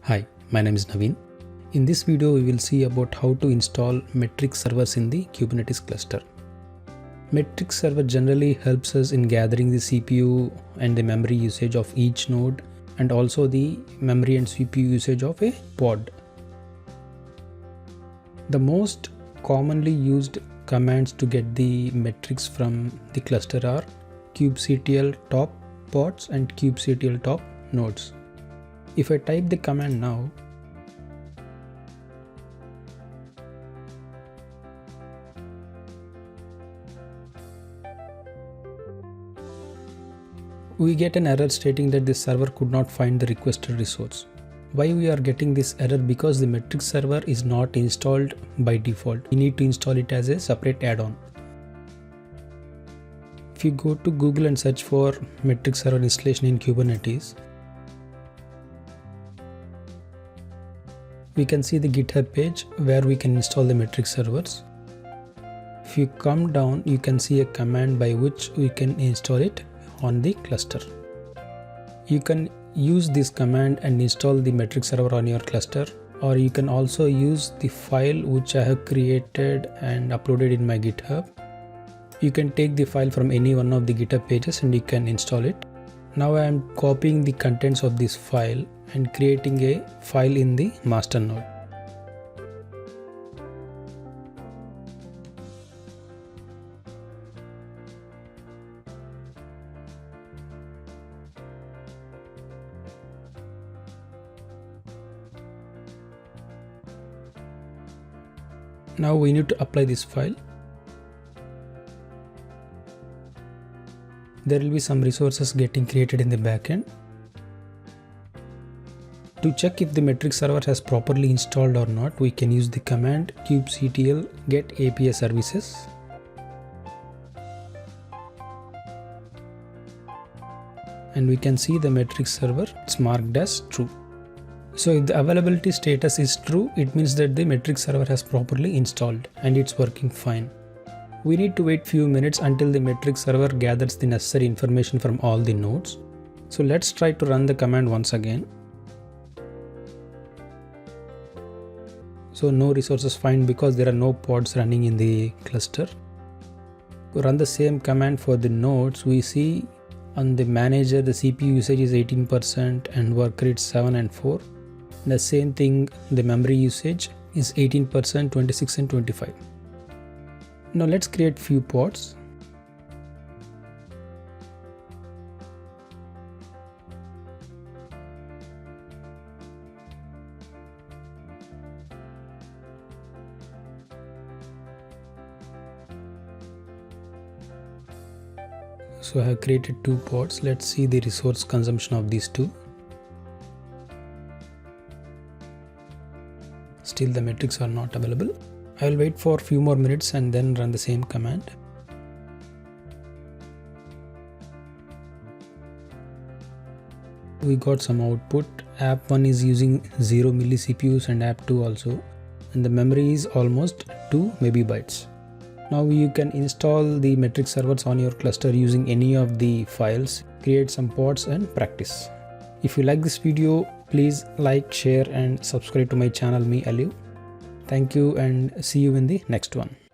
Hi, my name is Naveen. In this video, we will see about how to install metric servers in the Kubernetes cluster. Metric server generally helps us in gathering the CPU and the memory usage of each node and also the memory and CPU usage of a pod. The most commonly used commands to get the metrics from the cluster are kubectl top pods and kubectl top nodes. If I type the command now, we get an error stating that the server could not find the requested resource. Why we are getting this error? Because the metric server is not installed by default. We need to install it as a separate add-on. If you go to Google and search for metric server installation in Kubernetes, we can see the GitHub page where we can install the metric servers. If you come down, you can see a command by which we can install it on the cluster. You can use this command and install the metric server on your cluster, or you can also use the file which I have created and uploaded in my GitHub. You can take the file from any one of the GitHub pages and you can install it. Now I am copying the contents of this file and creating a file in the master node. Now we need to apply this file. There will be some resources getting created in the backend. To check if the metric server has properly installed or not, we can use the command kubectl get API services. And we can see the metric server, it's marked as true. So if the availability status is true, it means that the metric server has properly installed and it's working fine. We need to wait few minutes until the metric server gathers the necessary information from all the nodes. So let's try to run the command once again. So no resources found because there are no pods running in the cluster. To run the same command for the nodes, we see on the manager the CPU usage is 18% and work rate 7 and 4. The same thing, the memory usage is 18%, 26 and 25. Now let's create few pods. So I have created two pods. Let's see the resource consumption of these two. Still the metrics are not available. I will wait for a few more minutes and then run the same command. We got some output. App 1 is using 0 milli CPUs and app 2 also. And the memory is almost 2 megabytes. Now you can install the metric servers on your cluster using any of the files, create some pods and practice. If you like this video, please like, share and subscribe to my channel, me Aliu. Thank you and see you in the next one.